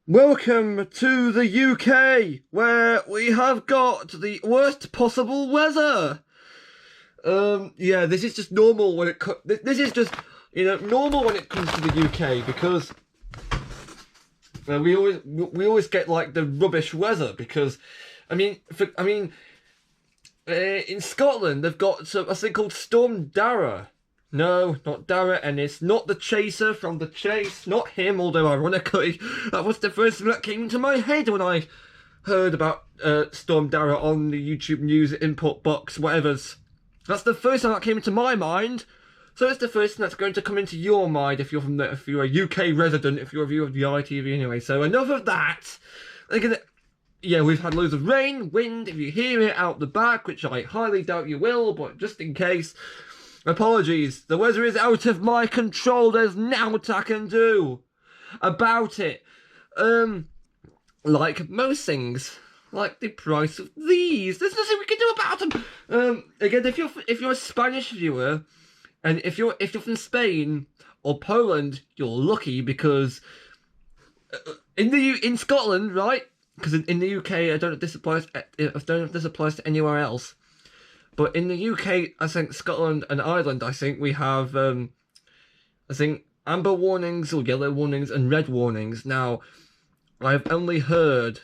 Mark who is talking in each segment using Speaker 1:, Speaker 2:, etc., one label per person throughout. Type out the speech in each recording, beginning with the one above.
Speaker 1: Welcome to the UK, where we have got the worst possible weather. Yeah, this is just normal when this is just normal when it comes to the UK because we always get like the rubbish weather because, in Scotland they've got a thing called Storm Dara. No, not Dara Ennis, not the Chaser from The Chase, not him, although ironically, that was the first thing that came to my head when I heard about Storm Dara on the YouTube news input box, whatever's. That's the first thing that came into my mind, so it's the first thing that's going to come into your mind if you're a UK resident, if you're a viewer of the ITV anyway. So enough of that. Yeah, we've had loads of rain, wind, if you hear it out the back, which I highly doubt you will, but just in case. Apologies, the weather is out of my control, there's naught I can do about it. Like most things, like the price of these, there's nothing we can do about them. Again, if you're a Spanish viewer, and if you're from Spain or Poland, you're lucky because in Scotland, right? Because in the UK, I don't know if this applies to anywhere else. But in the UK, I think Scotland and Ireland, I think we have, amber warnings or yellow warnings and red warnings. Now, I've only heard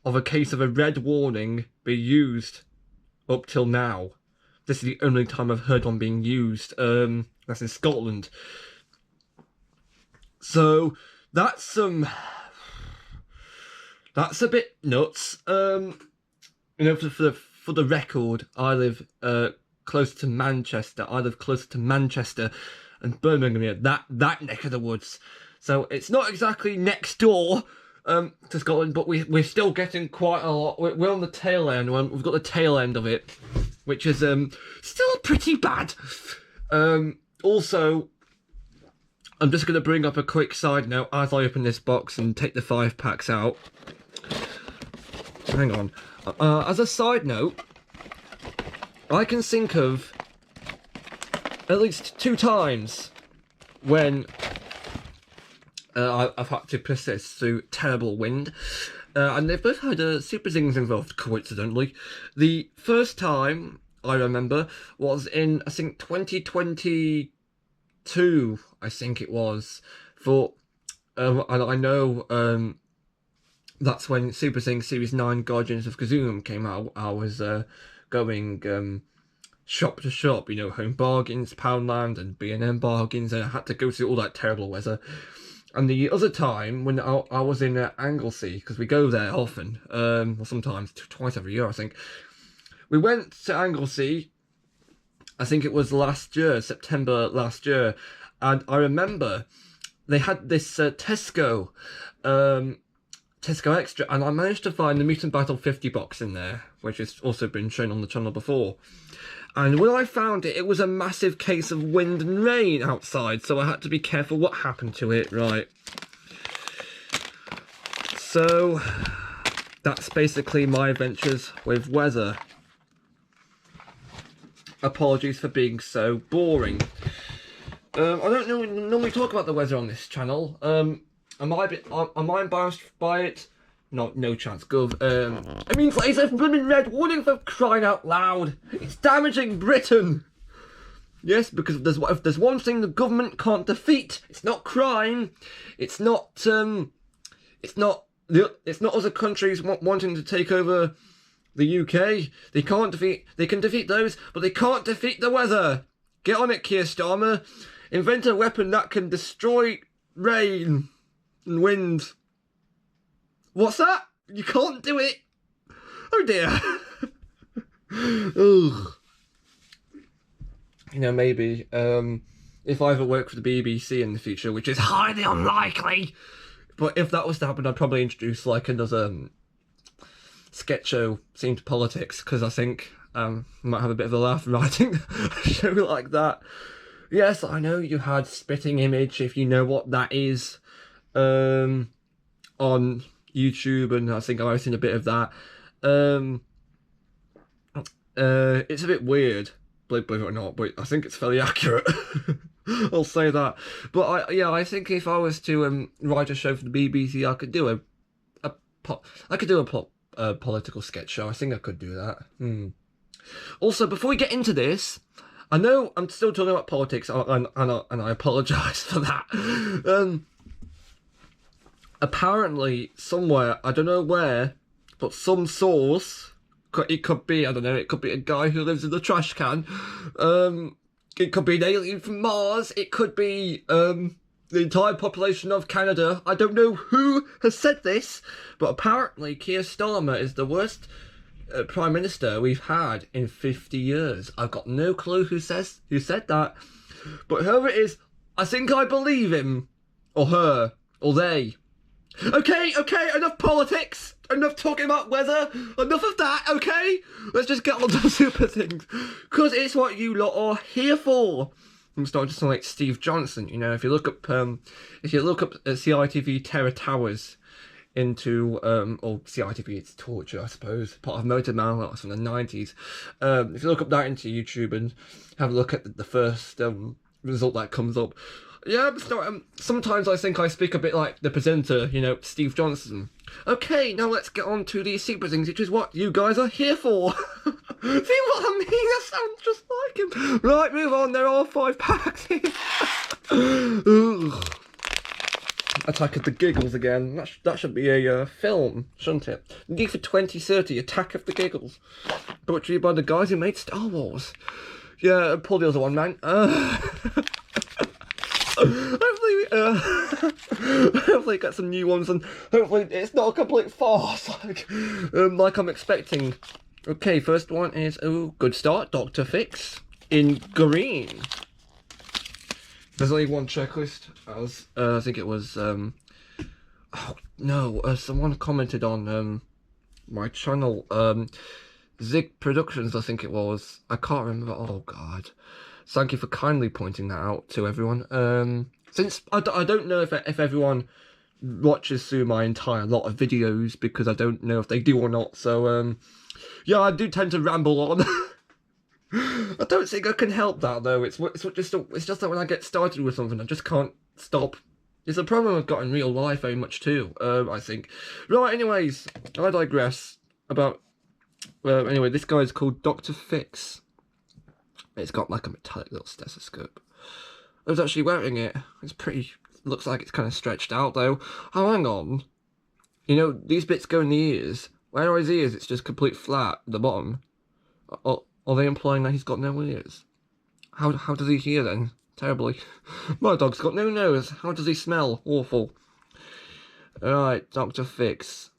Speaker 1: of a case of a red warning be used up till now. This is the only time I've heard one being used. That's in Scotland. So that's a bit nuts. For the record, I live close to Manchester. I live closer to Manchester and Birmingham, that neck of the woods. So it's not exactly next door to Scotland, but we're still getting quite a lot. We're on the tail end. We've got the tail end of it, which is still pretty bad. Also, I'm just going to bring up a quick side note as I open this box and take the 5-packs out. Hang on. As a side note, I can think of at least 2 times when I've had to persist through terrible wind, and they've both had Superthings involved, coincidentally. The first time I remember was in, I think, 2022, I think it was, and I know, that's when Superthings Series 9 Guardians of Kazoom came out. I was going shop to shop, Home Bargains, Poundland and B&M Bargains, and I had to go through all that terrible weather. And the other time, when I was in Anglesey, because we go there often, or sometimes twice every year, I think. We went to Anglesey, I think it was last year, September last year, and I remember they had this Tesco Extra, and I managed to find the Mutant Battle 50 box in there, which has also been shown on the channel before. And when I found it, it was a massive case of wind and rain outside, so I had to be careful what happened to it, right? So, that's basically my adventures with weather. Apologies for being so boring. I don't normally talk about the weather on this channel. Am I embarrassed by it? No chance, Gov. I mean, it's a blooming red warning for crying out loud. It's damaging Britain. Yes, because if there's one thing the government can't defeat, it's not crime. It's not other countries wanting to take over the UK. They can defeat those, but they can't defeat the weather. Get on it, Keir Starmer. Invent a weapon that can destroy rain and wind. What's that? You can't do it. Oh dear. Ugh. Maybe if I ever work for the BBC in the future, which is highly unlikely, but if that was to happen, I'd probably introduce like another sketch show themed politics, because I think might have a bit of a laugh writing a show like that. Yes, I know you had Spitting Image, if you know what that is, on YouTube, and I think I've seen a bit of that. It's a bit weird, believe it or not, but I think it's fairly accurate. I'll say that. But I think if I was to write a show for the BBC, I could do I could do a political sketch show. I think I could do that. Also, before we get into this, I know I'm still talking about politics, and I apologise for that. Apparently, somewhere, I don't know where, but some source, it could be, I don't know, it could be a guy who lives in a trash can, it could be an alien from Mars, it could be the entire population of Canada. I don't know who has said this, but apparently Keir Starmer is the worst Prime Minister we've had in 50 years. I've got no clue who said that, but whoever it is, I think I believe him, or her, or they. Okay, enough politics, enough talking about weather, enough of that, okay? Let's just get on to super things, because it's what you lot are here for. I'm starting to sound like Steve Johnson, you know. If you look up CITV Terror Towers into, or CITV, it's torture, I suppose, part of Motor Mouth from the 90s. If you look up that into YouTube and have a look at the first result that comes up, yeah, sometimes I think I speak a bit like the presenter, you know, Steve Johnson. Okay, now let's get on to these super things, which is what you guys are here for. See what I mean? That sounds just like him. Right, move on. There are 5 packs here. Attack of the Giggles again. That should be a film, shouldn't it? D for 2030, Attack of the Giggles. Brought to you by the guys who made Star Wars. Yeah, pull the other one, man. Hopefully get some new ones, and hopefully it's not a complete farce like I'm expecting. Okay, first one is, oh, good start, Dr. Fix in green. There's only one checklist, as I think it was oh no, someone commented on my channel, Zig Productions, I think it was. I can't remember. Oh god. Thank you for kindly pointing that out to everyone. Since I don't know if everyone watches through my entire lot of videos, because I don't know if they do or not. So yeah, I do tend to ramble on. I don't think I can help that though. It's just that when I get started with something, I just can't stop. It's a problem I've got in real life very much too. I think. Right. Anyways, I digress. About anyway, this guy is called Dr. Fix. It's got like a metallic little stethoscope. I was actually wearing it. It's pretty, looks like it's kind of stretched out though. Oh, hang on. You know, these bits go in the ears. Where are his ears? It's just complete flat at the bottom. Are they implying that he's got no ears? How does he hear then? Terribly. My dog's got no nose. How does he smell? Awful. Alright, Dr. Fix.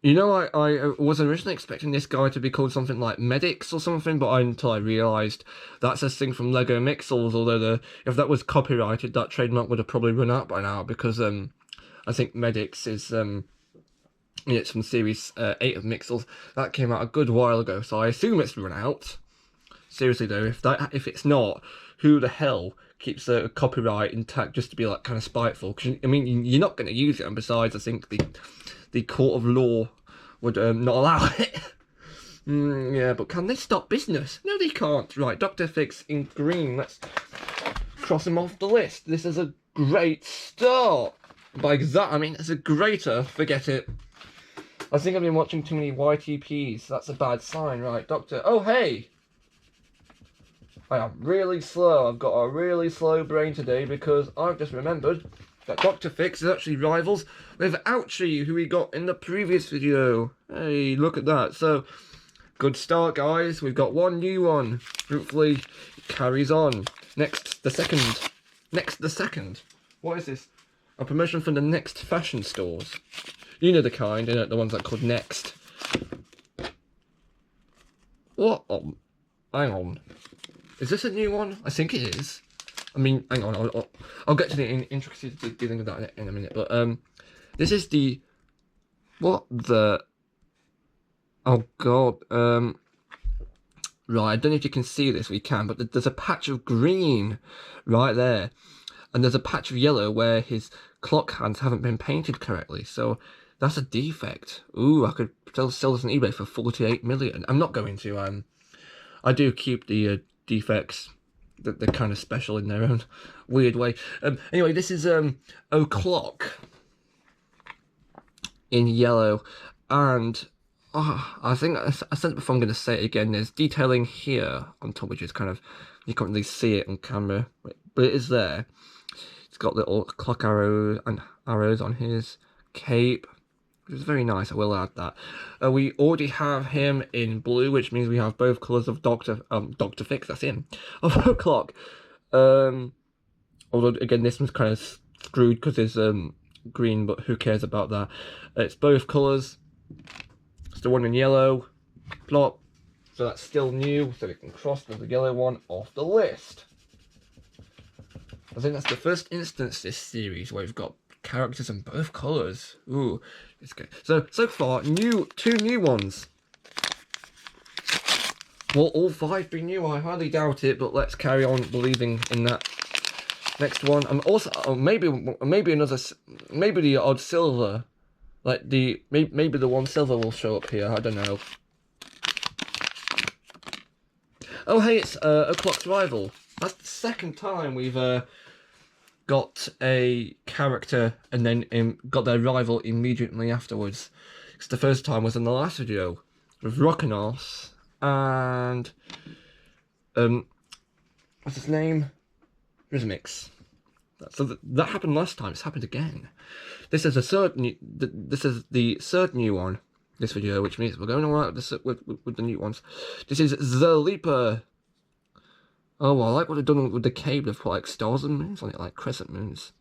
Speaker 1: You know, I was originally expecting this guy to be called something like Medics or something, but until I realised that's a thing from Lego Mixels, although if that was copyrighted, that trademark would have probably run out by now, because I think Medics is it's from series 8 of Mixels. That came out a good while ago, so I assume it's run out. Seriously though, if it's not, who the hell keeps a copyright intact just to be like kind of spiteful? Because I mean, you're not going to use it, and besides, I think the court of law would not allow it. Yeah, but can they stop business? No, they can't. Right, Dr. Fix in green. Let's cross him off the list. This is a great start. By that, I mean, it's a greater. Forget it. I think I've been watching too many YTPs. That's a bad sign. Right, Doctor. Oh, hey. I am really slow. I've got a really slow brain today because I've just remembered that Dr. Fix is actually rivals with Ouchie, who we got in the previous video. Hey, look at that. So, good start, guys. We've got one new one. Hopefully, it carries on. Next, the second. What is this? A promotion from the Next fashion stores. You know the kind, the ones that are called Next. What? Oh, hang on. Is this a new one? I think it is. I mean, hang on, I'll get to the intricacies of dealing with that in a minute, but this is the, what the, oh god, right, I don't know if you can see this, we can, but there's a patch of green right there, and there's a patch of yellow where his clock hands haven't been painted correctly, so that's a defect. Ooh, I could sell this on eBay for 48 million. I'm not going to, I do keep the defects. They're kind of special in their own weird way. Anyway, this is O'Clock. in yellow, and I think I said it before, I'm going to say it again, there's detailing here on top, which is kind of, you can't really see it on camera, but it is there. It's got little clock arrows and arrows on his cape, which is very nice. I will add that. We already have him in blue, which means we have both colours of Dr. Fix, that's him, of O'Clock. Although again, this one's kind of screwed because it's green, but who cares about that? It's both colours. It's the one in yellow. Plop. So that's still new, so we can cross the yellow one off the list. I think that's the first instance this series where we've got characters in both colours. Ooh, it's good. So far, two new ones. Will all 5 be new? I highly doubt it, but let's carry on believing in that. Next one, I'm also maybe the odd silver, like maybe the one silver will show up here. I don't know. Oh hey, it's O'Clock's rival. That's the second time we've got a character and then got their rival immediately afterwards. Because the first time was in the last video with Rockanos and what's his name? Rhythmix. So that happened last time. It's happened again. This is the third new one. This video, which means we're going alright with the new ones. This is the Leaper. Oh, well, I like what they've done with the cape. They've put like stars and moons on it, like crescent moons.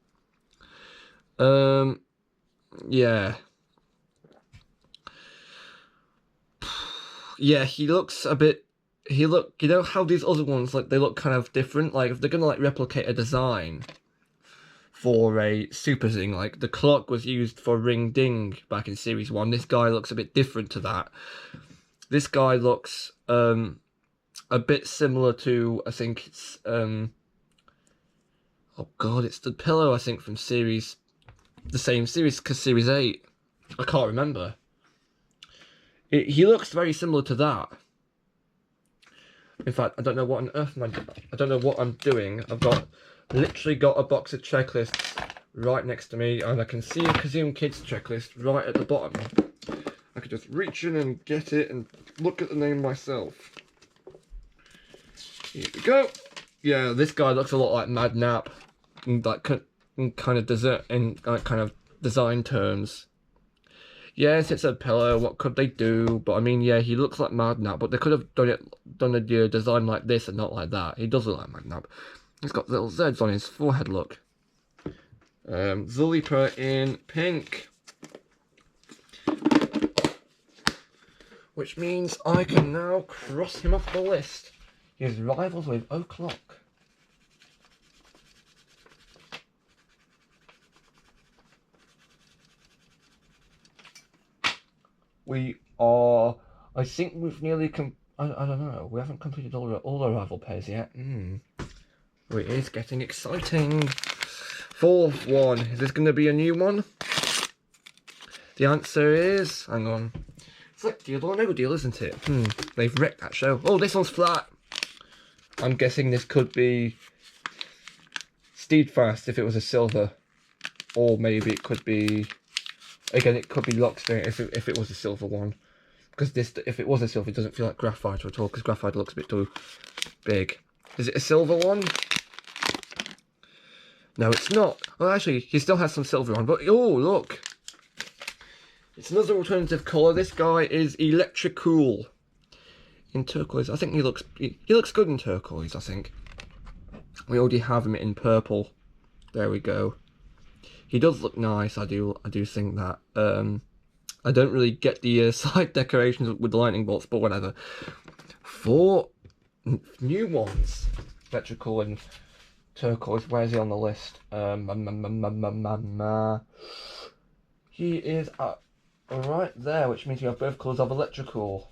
Speaker 1: Yeah. Yeah, he looks a bit. You know how these other ones, like, they look kind of different? Like, if they're gonna, like, replicate a design for a super thing, like, the clock was used for Ring Ding back in Series 1. This guy looks a bit different to that. This guy looks, a bit similar to, I think it's, oh god, it's the pillow, I think, from the same series, because Series 8. I can't remember. He looks very similar to that. In fact, I don't know what on earth I don't know what I'm doing. I've literally got a box of checklists right next to me, and I can see a Kazoom Kids checklist right at the bottom. I could just reach in and get it and look at the name myself. Here we go. Yeah, this guy looks a lot like Mad Nap, in kind of design terms. Yes, it's a pillow. What could they do? But I mean, yeah, he looks like Mad Nap, but they could have done a design like this and not like that. He does look like Mad Nap. He's got little Z's on his forehead. Look. The Leaper in pink, which means I can now cross him off the list. He's rivals with O'Clock. We are, I think we've nearly I don't know, we haven't completed all the rival pairs yet. Well, it is getting exciting. Fourth one, is this going to be a new one? The answer is, hang on, it's like Deal or No Deal, isn't it? They've wrecked that show. Oh, this one's flat. I'm guessing this could be Steadfast if it was a silver, or maybe it could be, again, it could be Locksmith if it was a silver one. Because if it was a silver, it doesn't feel like graphite at all, because graphite looks a bit too big. Is it a silver one? No, it's not. Well, actually, he still has some silver on, but oh, look. It's another alternative colour. This guy is Electricool in turquoise. I think he looks good in turquoise, I think. We already have him in purple. There we go. He does look nice. I do think that. I don't really get the side decorations with the lightning bolts, but whatever. 4 new ones. Electrical and turquoise. Where's he on the list? He is right there, which means you have both colours of electrical.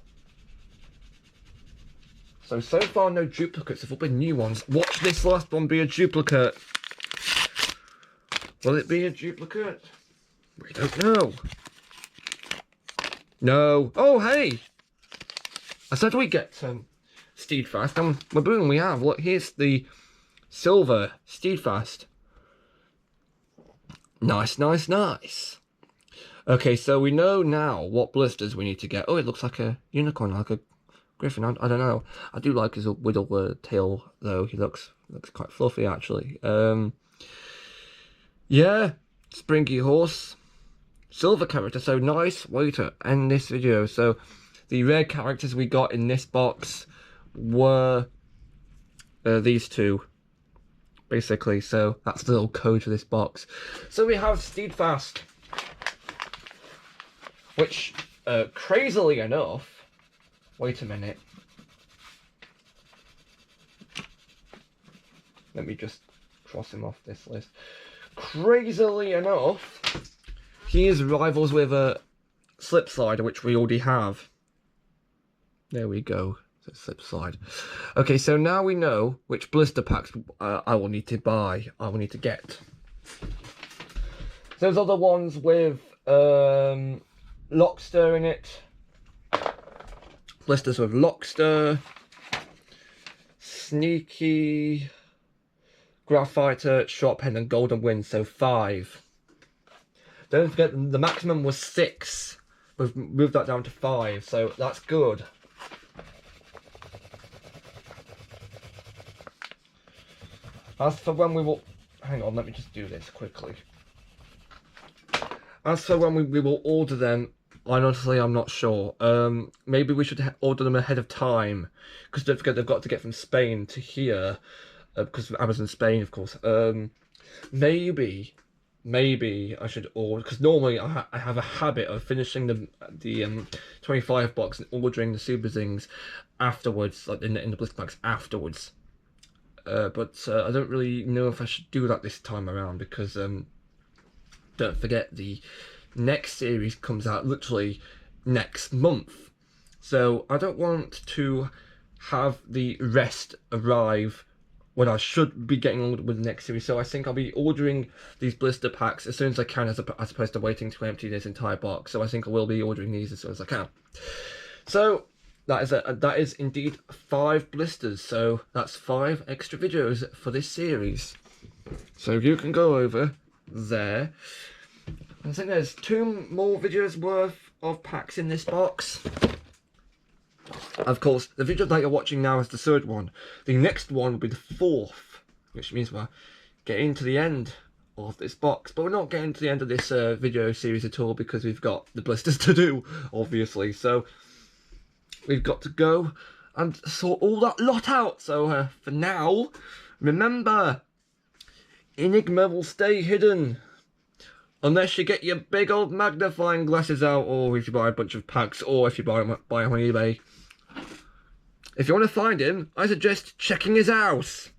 Speaker 1: So far no duplicates. Have all been new ones. Watch this last one be a duplicate. Will it be a duplicate? We don't know. No. Oh, hey! I said we get Steadfast, and boom, we have. Look, here's the silver Steadfast. Nice, nice, nice. Okay, so we know now what blisters we need to get. Oh, it looks like a unicorn, like a griffin. I don't know. I do like his widdle tail though. He looks quite fluffy actually. Yeah, springy horse, silver character. So nice way to end this video. So the rare characters we got in this box were these two, basically. So that's the little code for this box. So we have Steadfast, which crazily enough, wait a minute. Let me just cross him off this list. Crazily enough, he is rivals with a Slipslider, which we already have. There we go. So Slipslide. Okay, so now we know which blister packs I will need to buy. I will need to get. Those are the ones with Lockster in it. Blisters with Lockster, Sneaky, Graphiter, Sharphead, and Golden Wind, so 5. Don't forget the maximum was 6. We've moved that down to 5, so that's good. As for when we will... Hang on, let me just do this quickly. As for when we will order them, honestly, I'm not sure. Maybe we should order them ahead of time. Because don't forget, they've got to get from Spain to here. Because of Amazon Spain, of course. Maybe I should order, because normally I have a habit of finishing the 25 box and ordering the Super Things afterwards, like in the blister packs afterwards. But I don't really know if I should do that this time around, because don't forget the next series comes out literally next month. So I don't want to have the rest arrive when I should be getting on with the next series. So I think I'll be ordering these blister packs as soon as I can, as opposed to waiting to empty this entire box. So I think I will be ordering these as soon as I can. So that is indeed 5 blisters. So that's 5 extra videos for this series. So you can go over there. I think there's 2 more videos worth of packs in this box. Of course, the video that you're watching now is the 3rd one. The next one will be the 4th, which means we're getting to the end of this box. But we're not getting to the end of this video series at all, because we've got the blisters to do, obviously. So we've got to go and sort all that lot out. So for now, remember, Enigma will stay hidden. Unless you get your big old magnifying glasses out, or if you buy a bunch of packs, or if you buy them on eBay. If you want to find him, I suggest checking his house.